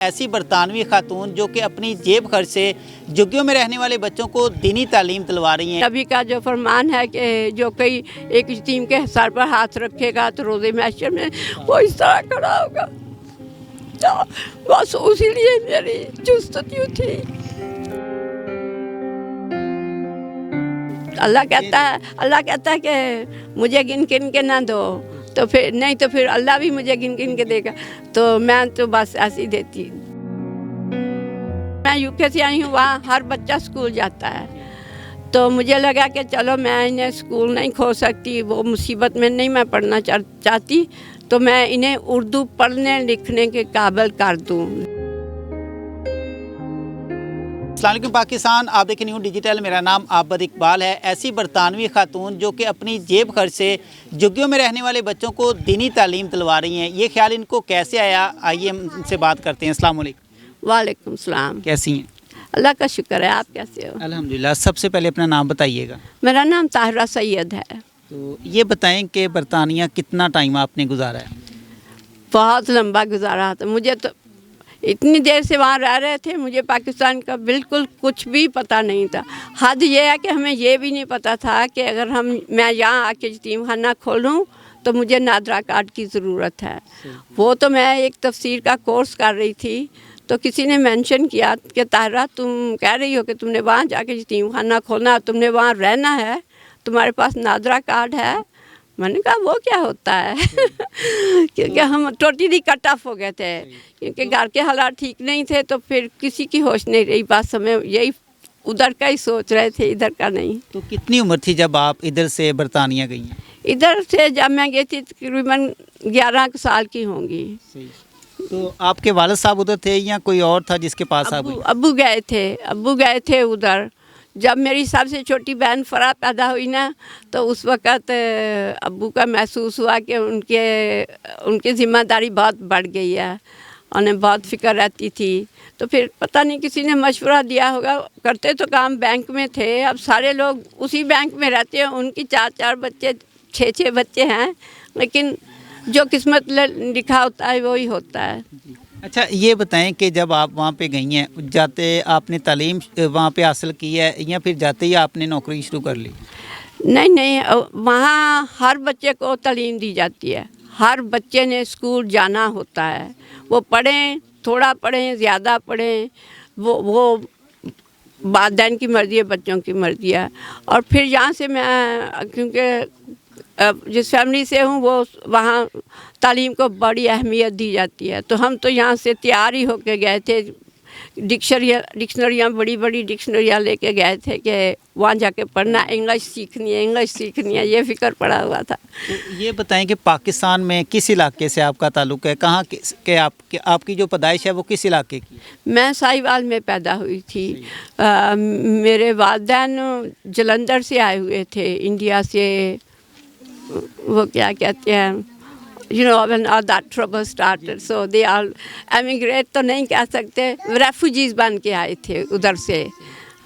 ایسی برطانوی خاتون جو کہ اپنی جیب خرچ سے جھگیوں میں رہنے والے بچوں کو دینی تعلیم دلوا رہی ہیں۔ نبی کا جو فرمان ہے کہ جو کوئی ایک یتیم کے سر پر ہاتھ رکھے گا تو روزے محشر میں وہ اس طرح کھڑا ہوگا۔ بس اسی لیے میری جستجو تھی۔ اللہ کہتا ہے کہ مجھے گن گن کے نہ دو، تو پھر نہیں تو پھر اللہ بھی مجھے گن گن کے دے گا، تو میں تو بس ایسے ہی دیتی۔ میں یو کے سے آئی ہوں، وہاں ہر بچہ اسکول جاتا ہے، تو مجھے لگا کہ چلو میں انہیں اسکول نہیں کھول سکتی، وہ مصیبت میں نہیں میں پڑھنا چاہتی، تو میں انہیں اردو پڑھنے لکھنے کے قابل کر دوں۔ السلام علیکم پاکستان، آپ دیکھیں نیو ڈیجیٹل، میرا نام عابد اقبال ہے۔ ایسی برطانوی خاتون جو کہ اپنی جیب خرچ سے جھگیوں میں رہنے والے بچوں کو دینی تعلیم دلوا رہی ہیں، یہ خیال ان کو کیسے آیا؟ آئیے ہم ان سے بات کرتے ہیں۔ السلام علیکم۔ وعلیکم السلام۔ کیسی ہیں؟ اللہ کا شکر ہے، آپ کیسے ہو؟ الحمدللہ۔ سب سے پہلے اپنا نام بتائیے گا۔ میرا نام طاہرہ سید ہے۔ تو یہ بتائیں کہ برطانیہ کتنا ٹائم آپ نے گزارا ہے؟ بہت لمبا گزارا تھا، مجھے تو اتنی دیر سے وہاں رہ رہے تھے، مجھے پاکستان کا بالکل کچھ بھی پتہ نہیں تھا۔ حد یہ ہے کہ ہمیں یہ بھی نہیں پتہ تھا کہ اگر میں یہاں آ کے یتیم خانہ کھولوں تو مجھے نادرا کارڈ کی ضرورت ہے۔ وہ تو میں ایک تفسیر کا کورس کر رہی تھی، تو کسی نے مینشن کیا کہ طاہرہ تم کہہ رہی ہو کہ تم نے وہاں جا کے یتیم خانہ کھولنا، تم نے وہاں رہنا ہے، تمہارے پاس نادرا کارڈ ہے؟ میں نے کہا وہ کیا ہوتا ہے؟ کیونکہ ہم ٹوٹلی کٹ آف ہو گئے تھے، کیونکہ گھر کے حالات ٹھیک نہیں تھے، تو پھر کسی کی ہوش نہیں رہی، بس ہمیں یہی ادھر کا ہی سوچ رہے تھے، ادھر کا نہیں۔ تو کتنی عمر تھی جب آپ ادھر سے برطانیہ گئی ہیں؟ ادھر سے جب میں گئی تھی تقریباً 11 سال کی ہوں گی۔ تو آپ کے والد صاحب ادھر تھے یا کوئی اور تھا جس کے پاس آپ گئی؟ ابو گئے تھے ادھر۔ جب میری سب سے چھوٹی بہن فرح پیدا ہوئی نا، تو اس وقت ابو کا محسوس ہوا کہ ان کی ذمہ داری بہت بڑھ گئی ہے، انہیں بہت فکر رہتی تھی، تو پھر پتہ نہیں کسی نے مشورہ دیا ہوگا، کرتے تو کام بینک میں تھے، اب سارے لوگ اسی بینک میں رہتے ہیں، ان کی 4 بچے 6 بچے ہیں، لیکن جو قسمت لکھا ہوتا ہے وہی ہوتا ہے۔ اچھا یہ بتائیں کہ جب آپ وہاں پہ گئی ہیں، جاتے آپ نے تعلیم وہاں پہ حاصل کی ہے یا پھر جاتے ہی آپ نے نوکری شروع کر لی؟ نہیں، وہاں ہر بچے کو تعلیم دی جاتی ہے، ہر بچے نے اسکول جانا ہوتا ہے، وہ پڑھیں، تھوڑا پڑھیں، زیادہ پڑھیں، وہ والدین کی مرضی ہے، بچوں کی مرضی ہے۔ اور پھر یہاں سے میں کیونکہ جس فیملی سے ہوں وہ وہاں تعلیم کو بڑی اہمیت دی جاتی ہے، تو ہم تو یہاں سے تیار ہی ہو کے گئے تھے، ڈکشنریاں بڑی ڈکشنریاں لے کے گئے تھے کہ وہاں جا کے پڑھنا، انگلش سیکھنی ہے، یہ فکر پڑا ہوا تھا۔ یہ بتائیں کہ پاکستان میں کس علاقے سے آپ کا تعلق ہے؟ کہاں کہ آپ کی جو پیدائش ہے وہ کس علاقے کی؟ میں ساہیوال میں پیدا ہوئی تھی۔ میرے والدین جلندھر سے آئے ہوئے تھے، انڈیا سے، وہ کیا کہتے ہیں، when all that trouble started, so they all emigrate تو نہیں کہہ سکتے، ریفوجیز بن کے آئے تھے ادھر سے۔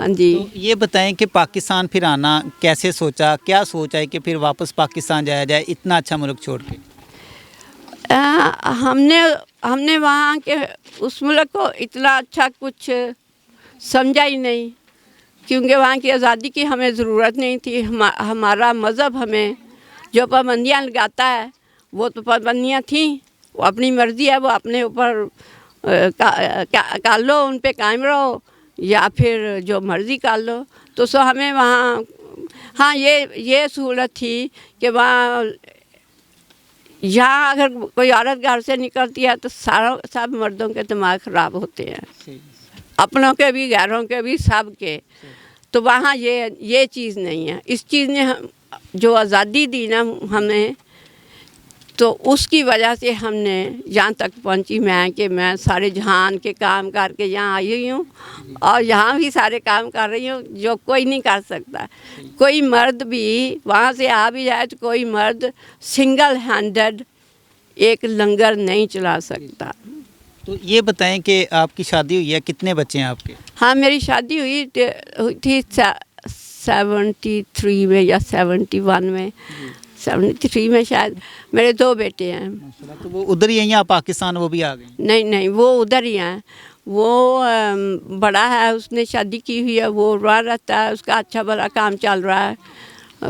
ہاں جی۔ یہ بتائیں کہ پاکستان پھر آنا کیسے سوچا، کیا سوچا ہے کہ پھر واپس پاکستان جایا جائے اتنا اچھا ملک چھوڑ کے؟ ہم نے وہاں کے اس ملک کو اتنا اچھا کچھ سمجھا ہی نہیں، کیونکہ وہاں کی آزادی کی ہمیں ضرورت نہیں تھی۔ ہمارا مذہب ہمیں جو پابندیاں لگاتا ہے وہ تو پابندیاں تھیں، وہ اپنی مرضی ہے، وہ اپنے اوپر کر لو، ان پہ قائم رہو، یا پھر جو مرضی کر لو۔ تو ہمیں وہاں ہاں یہ سہولت تھی کہ وہاں یہاں اگر کوئی عورت گھر سے نکلتی ہے تو سب مردوں کے دماغ خراب ہوتے ہیں، اپنوں کے بھی، غیروں کے بھی، سب کے۔ تو وہاں یہ چیز نہیں ہے۔ اس چیز نے جو آزادی دی نا ہمیں، تو اس کی وجہ سے ہم نے یہاں تک پہنچی کہ میں سارے جہان کے کام کر کے یہاں آئی ہوئی ہوں، اور یہاں بھی سارے کام کر رہی ہوں جو کوئی نہیں کر سکتا۔ کوئی مرد بھی وہاں سے آ بھی جائے تو کوئی مرد سنگل ہینڈڈ ایک لنگر نہیں چلا سکتا۔ تو یہ بتائیں کہ آپ کی شادی ہوئی ہے، کتنے بچے ہیں آپ کے؟ ہاں، میری شادی ہوئی تھی 73 میں یا 71 میں، 73 में शायद। मेरे 2 बेटे हैं। माशाल्लाह, तो वो उधर ही हैं या पाकिस्तान वो भी आ गए? नहीं नहीं, वो उधर ही हैं। वो बड़ा है, उसने शादी की हुई है, वो वहाँ रहता है, उसका अच्छा भला काम चल रहा है,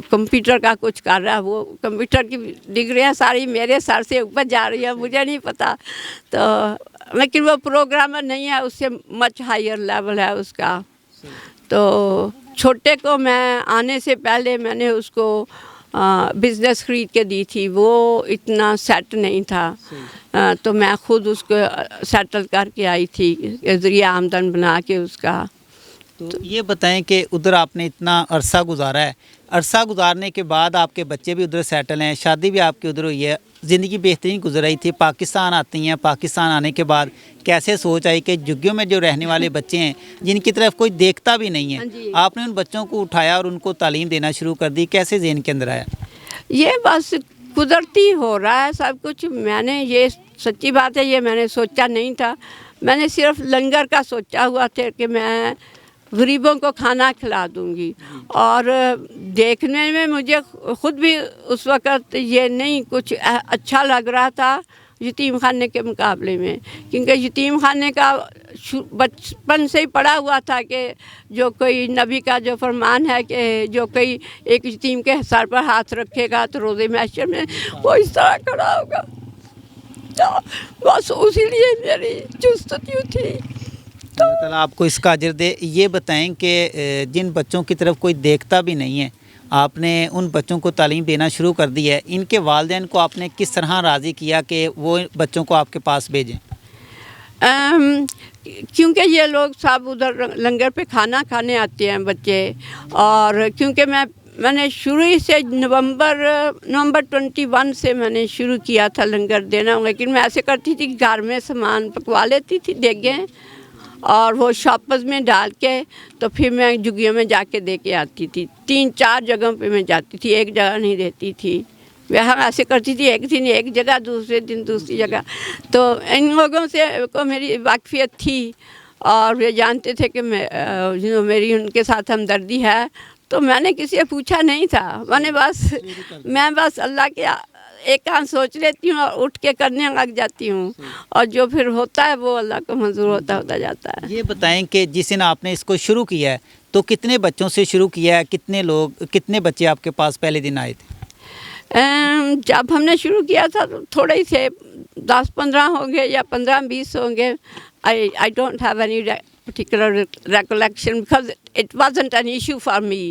कंप्यूटर का कुछ कर रहा है। वो कंप्यूटर की डिग्रियाँ सारी मेरे सर से ऊपर जा रही है, मुझे नहीं पता। तो लेकिन वो प्रोग्रामर नहीं है, उससे मच हायर लेवल है उसका। तो छोटे को मैं आने से पहले मैंने उसको बिज़नेस खरीद के दी थी, वो इतना सेट नहीं था। तो मैं खुद उसको सेटल करके आई थी, ज़रिया आमदन बना के उसका। तो ये बताएं कि उधर आपने इतना अरसा गुजारा है, अरसा गुजारने के बाद आपके बच्चे भी उधर सेटल हैं, शादी भी आपकी उधर हुई है, ज़िंदगी बेहतरीन गुजर रही थी, पाकिस्तान आती हैं, पाकिस्तान आने के बाद कैसे सोच आई कि झुग्गियों में जो रहने वाले बच्चे हैं जिनकी तरफ कोई देखता भी नहीं है, आपने उन बच्चों को उठाया और उनको तालीम देना शुरू कर दी, कैसे ज़हन के अंदर आया? ये बस कुदरती हो रहा है सब कुछ। मैंने ये सच्ची बात है, ये मैंने सोचा नहीं था। मैंने सिर्फ लंगर का सोचा हुआ था कि मैं गरीबों को खाना खिला दूंगी, और देखने में मुझे खुद भी उस वक़्त ये नहीं कुछ अच्छा लग रहा था यतीम खाने के मुकाबले में, क्योंकि यतीम खाने का बचपन से ही पड़ा हुआ था कि जो कोई नबी का जो फरमान है कि जो कोई एक यतीम के सर पर हाथ रखेगा तो रोज़े महशर में वो इस तरह खड़ा होगा। तो बस उसी लिए मेरी जुस्तजू थी। अल्लाह ताला आपको इसका अजर दे। ये बताएं कि जिन बच्चों की तरफ कोई देखता भी नहीं है, आपने उन बच्चों को तालीम देना शुरू कर दी है, इनके वालिदैन को आपने किस तरह राज़ी किया कि वो बच्चों को आपके पास भेजें? क्योंकि ये लोग सब उधर लंगर पे खाना खाने आते हैं बच्चे, और क्योंकि मैंने शुरू ही से नवंबर 21 से मैंने शुरू किया था लंगर देना, लेकिन मैं ऐसे करती थी कि घर में सामान पकवा लेती थी देखें, और वो शॉपर्स में डाल के तो फिर मैं झुग्गियों में जाके दे के आती थी। 3-4 जगहों पे मैं जाती थी, एक जगह नहीं देती थी। वह हम ऐसे करती थी, एक दिन एक जगह, दूसरे दिन दूसरी जगह। तो इन लोगों से को मेरी वाकफियत थी, और वे जानते थे कि मेरी उनके साथ हमदर्दी है। तो मैंने किसी से पूछा नहीं था, मैं बस अल्लाह के एक काम सोच लेती हूँ और उठ के करने लग जाती हूँ, और जो फिर होता है वो अल्लाह को मंजूर होता जाता है। ये बताएं कि जिस दिन आपने इसको शुरू किया है तो कितने बच्चों से शुरू किया है, कितने बच्चे आपके पास पहले दिन आए थे? जब हमने शुरू किया था तो थोड़े ही थे, 10-15 होंगे या 15-20 होंगे। I don't have any particular recollection because it wasn't an issue for me.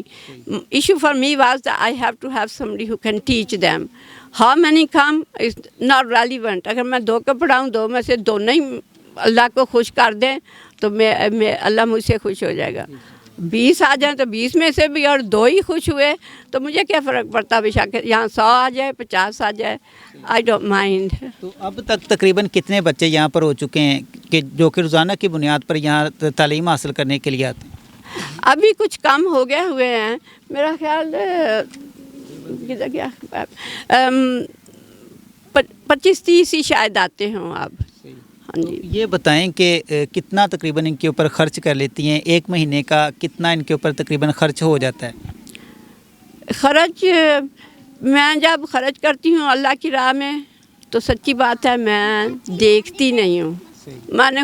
Issue for me was that I have to have somebody who can teach them. How many come is not relevant. अगर मैं 2 को पढ़ाऊँ, 2 में से दोनों ही अल्लाह को खुश कर दें तो मैं अल्लाह मुझसे खुश हो जाएगा। 20 आ जाए तो 20 में से भी और 2 ही खुश हुए तो मुझे क्या फ़र्क पड़ता, बेशक यहाँ 100 आ जाए, 50 आ जाए, आई डोंट माइंड। तो अब तक तकरीबन कितने बच्चे यहाँ पर हो चुके हैं कि जो कि रोज़ाना की बुनियाद पर यहाँ तालीम हासिल करने के लिए आते हैं? अभी कुछ कम हो गए हुए हैं, मेरा ख्याल 25-30 ही शायद आते हों अब। हाँ जी। ये बताएं कि कितना तकरीबन इनके ऊपर ख़र्च कर लेती हैं, एक महीने का कितना इनके ऊपर तकरीबन ख़र्च हो जाता है? ख़र्च मैं जब ख़र्च करती हूँ अल्लाह की राह में तो सच्ची बात है मैं देखती नहीं हूँ। मैंने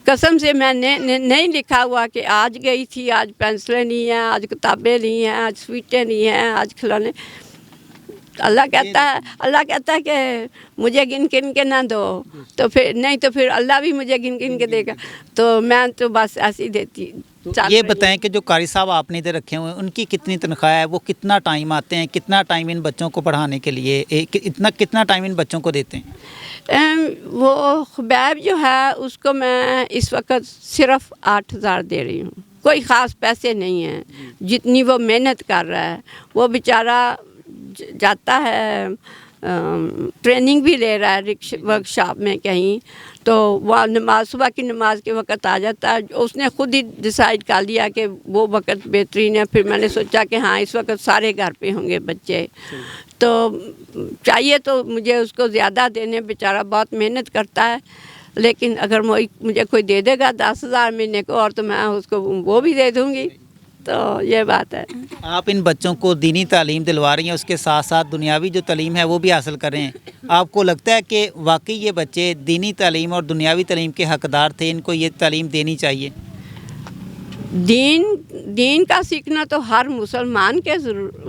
कसम से मैंने नहीं लिखा हुआ कि आज गई थी, आज पेंसिलें नहीं हैं, आज किताबें नहीं हैं, आज स्वीटें नहीं हैं, आज खिलौने। अल्लाह कहता है कि मुझे गिन गिन के ना दो, तो फिर नहीं तो फिर अल्लाह भी मुझे गिन गिन के देगा। तो मैं तो बस ऐसे ही देती। तो ये बताएं कि जो कारी साहब आपने इधर रखे हुए हैं उनकी कितनी तनख्वाह है, वो कितना टाइम आते हैं, कितना टाइम इन बच्चों को पढ़ाने के लिए, कितना टाइम इन बच्चों को देते हैं? वो खुबैब जो है उसको मैं इस वक्त सिर्फ 8,000 दे रही हूँ। कोई ख़ास पैसे नहीं हैं, जितनी वो मेहनत कर रहा है। वो बेचारा जाता है, ट्रेनिंग भी ले रहा है वर्कशॉप में कहीं, तो वह सुबह की नमाज के वक़्त आ जाता है। उसने खुद ही डिसाइड कर लिया कि वो वक़्त बेहतरीन है। फिर मैंने सोचा कि हाँ इस वक्त सारे घर पे होंगे बच्चे, तो चाहिए तो मुझे उसको ज़्यादा देने, बेचारा बहुत मेहनत करता है। लेकिन अगर मुझे कोई दे देगा 10,000 महीने को और तो मैं उसको वो भी दे दूँगी। तो ये बात है। आप इन बच्चों को दीनी तालीम दिलवा रही हैं, उसके साथ साथ दुनियावी जो तालीम है वो भी हासिल कर रहे हैं। आपको लगता है कि वाकई ये बच्चे दीनी तालीम और दुनियावी तालीम के हकदार थे, इनको ये तालीम देनी चाहिए? दीन का सीखना तो हर मुसलमान के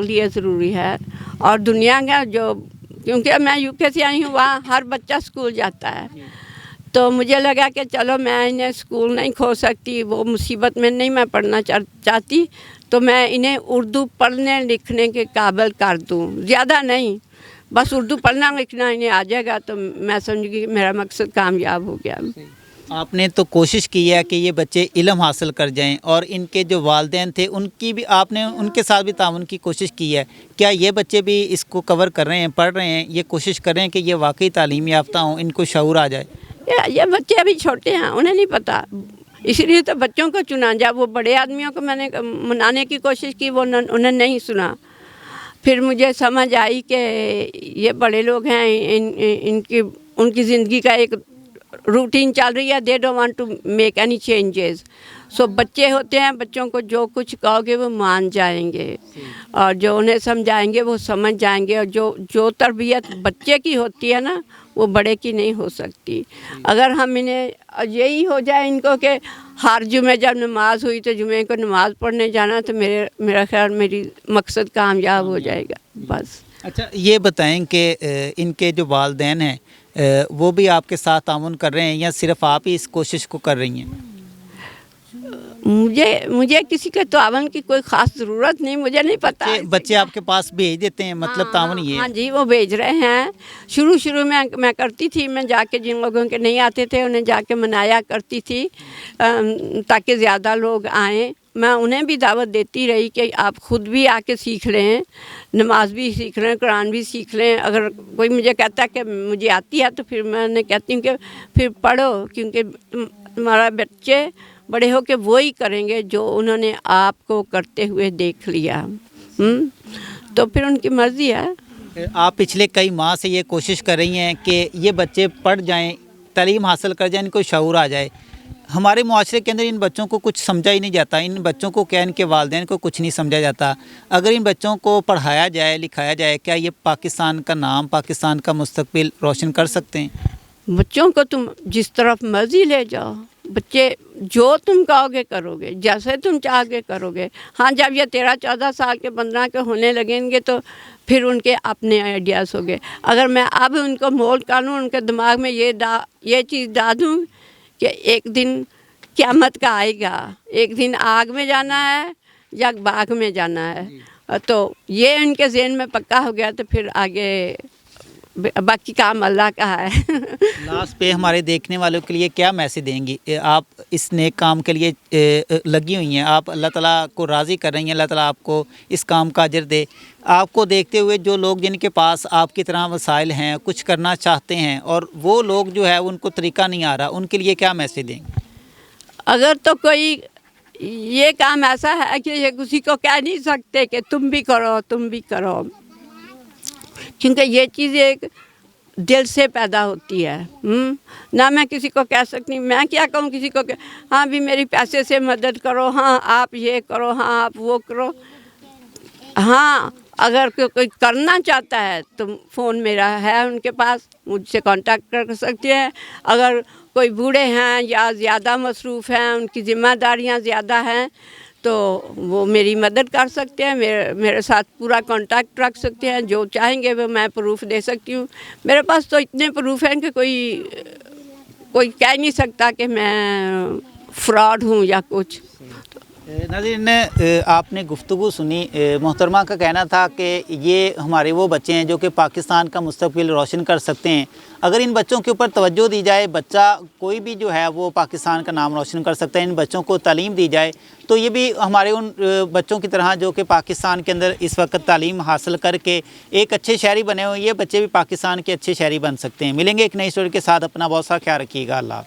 लिए ज़रूरी है, और दुनिया का जो, क्योंकि मैं यूके से आई हूँ, वहाँ हर बच्चा स्कूल जाता है, तो मुझे लगा कि चलो मैं इन्हें स्कूल नहीं खो सकती, वो मुसीबत में नहीं मैं पढ़ना चाहती, तो मैं इन्हें उर्दू पढ़ने लिखने के काबिल कर दूँ, ज़्यादा नहीं, बस उर्दू पढ़ना लिखना इन्हें आ जाएगा तो मैं समझूँगी कि मेरा मकसद कामयाब हो गया। आपने तो कोशिश की है कि ये बच्चे इल्म हासिल कर जाएं, और इनके जो वालिदैन थे उनकी भी आपने उनके साथ भी ताउन की कोशिश की है। क्या ये बच्चे भी इसको कवर कर रहे हैं, पढ़ रहे हैं, ये कोशिश कर रहे हैं कि ये वाकई तालीम याफ्ता हों, इनको शऊर आ जाए? ये बच्चे अभी छोटे हैं, उन्हें नहीं पता, इसलिए तो बच्चों को चुना। जब वो बड़े आदमियों को मैंने मनाने की कोशिश की, वो उन्हें नहीं सुना। फिर मुझे समझ आई कि ये बड़े लोग हैं, इनकी उनकी ज़िंदगी का एक रूटीन चल रही है, they don't want to make any changes. So बच्चे होते हैं, बच्चों को जो कुछ कहोगे वो मान जाएंगे, और जो उन्हें समझाएंगे वो समझ जाएंगे, और जो तरबियत बच्चे की होती है ना, वो बड़े की नहीं हो सकती। अगर हम इन्हें यही हो जाए इनको कि हर जुमे जब नमाज हुई तो जुमे को नमाज पढ़ने जाना, तो मेरा ख्याल मेरी मकसद कामयाब हो जाएगा बस। अच्छा, ये बताएं कि इनके जो वालिदैन हैं वो भी आपके साथ तामुन कर रहे हैं, या सिर्फ आप ही इस कोशिश को कर रही हैं? मुझे किसी के तावन की कोई ख़ास ज़रूरत नहीं, मुझे नहीं पता। बच्चे आपके पास भेज देते हैं, मतलब तावन ये? हाँ जी, वो भेज रहे हैं। शुरू में मैं करती थी, मैं जाके जिन लोगों के नहीं आते थे उन्हें जाके मनाया करती थी, ताकि ज़्यादा लोग आएँ। मैं उन्हें भी दावत देती रही कि आप ख़ुद भी आके सीख लें, नमाज भी सीख लें, कुरान भी सीख लें। अगर कोई मुझे कहता है कि मुझे आती है, तो फिर मैं उन्हें कहती हूँ कि फिर पढ़ो, क्योंकि तुम्हारा बच्चे बड़े हो के वो ही करेंगे जो उन्होंने आपको करते हुए देख लिया। तो फिर उनकी मर्ज़ी है। आप पिछले कई माह से ये कोशिश कर रही हैं कि ये बच्चे पढ़ जाएं, तालीम हासिल कर जाएं, इनको शऊर आ जाए। हमारे मुआशरे के अंदर इन बच्चों को कुछ समझा ही नहीं जाता, इन बच्चों को क्या, इनके वालिदैन को कुछ नहीं समझा जाता। अगर इन बच्चों को पढ़ाया जाए, लिखाया जाए, क्या ये पाकिस्तान का नाम, पाकिस्तान का मुस्तकबिल रोशन कर सकते हैं? बच्चों को तुम जिस तरफ मर्ज़ी ले जाओ, बच्चे जो तुम कहोगे करोगे, जैसे तुम चाहोगे करोगे। हाँ, जब ये 13-14 साल के 15 के होने लगेंगे तो फिर उनके अपने आइडियाज़ होंगे। अगर मैं अब उनको मोल्ड कर लूँ, उनके दिमाग में ये चीज़ डाल दूँ कि एक दिन क़यामत का आएगा, एक दिन आग में जाना है या बाग में जाना है, तो ये उनके ज़हन में पक्का हो गया, तो फिर आगे बाकी काम अल्लाह का है। लास्ट पे हमारे देखने वालों के लिए क्या मैसेज देंगी? आप इस नेक काम के लिए लगी हुई हैं, आप अल्लाह ताला को राज़ी कर रही हैं, अल्लाह ताला आपको इस काम का अजर दे। आपको देखते हुए जो लोग जिनके पास आपकी तरह वसाइल हैं, कुछ करना चाहते हैं, और वो लोग जो है उनको तरीका नहीं आ रहा, उनके लिए क्या मैसेज देंगे? अगर तो कोई ये काम ऐसा है कि ये किसी को कह नहीं सकते कि तुम भी करो, तुम भी करो, क्योंकि ये चीज़ एक दिल से पैदा होती है। ना मैं किसी को कह सकती, मैं क्या कहूँ किसी को कि हाँ भी मेरी पैसे से मदद करो, हाँ आप ये करो, हाँ आप वो करो। हाँ, अगर कोई करना चाहता है तो फ़ोन मेरा है उनके पास, मुझसे कांटेक्ट कर सकते हैं। अगर कोई बूढ़े हैं या ज़्यादा मसरूफ़ हैं, उनकी ज़िम्मेदारियाँ ज़्यादा हैं, तो वो मेरी मदद कर सकते हैं, मेरे साथ पूरा कांटेक्ट रख सकते हैं। जो चाहेंगे वो मैं प्रूफ दे सकती हूँ। मेरे पास तो इतने प्रूफ हैं कि कोई कह नहीं सकता कि मैं फ्रॉड हूँ या कुछ। नाज़रीन, आपने गुफ्तगू सुनी। मोहतरमा का कहना था कि ये हमारे वो बच्चे हैं जो कि पाकिस्तान का मुस्तकबिल रोशन कर सकते हैं। अगर इन बच्चों के ऊपर तवज्जो दी जाए, बच्चा कोई भी जो है वो पाकिस्तान का नाम रोशन कर सकता है, इन बच्चों को तालीम दी जाए, तो ये भी हमारे उन बच्चों की तरह जो कि पाकिस्तान के अंदर इस वक्त तालीम हासिल करके एक अच्छे शहरी बने हुए, ये बच्चे भी पाकिस्तान के अच्छे शहरी बन सकते हैं। मिलेंगे एक नई स्टोरी के साथ, अपना बहुत सा ख्याल रखिएगा। अल्लाह।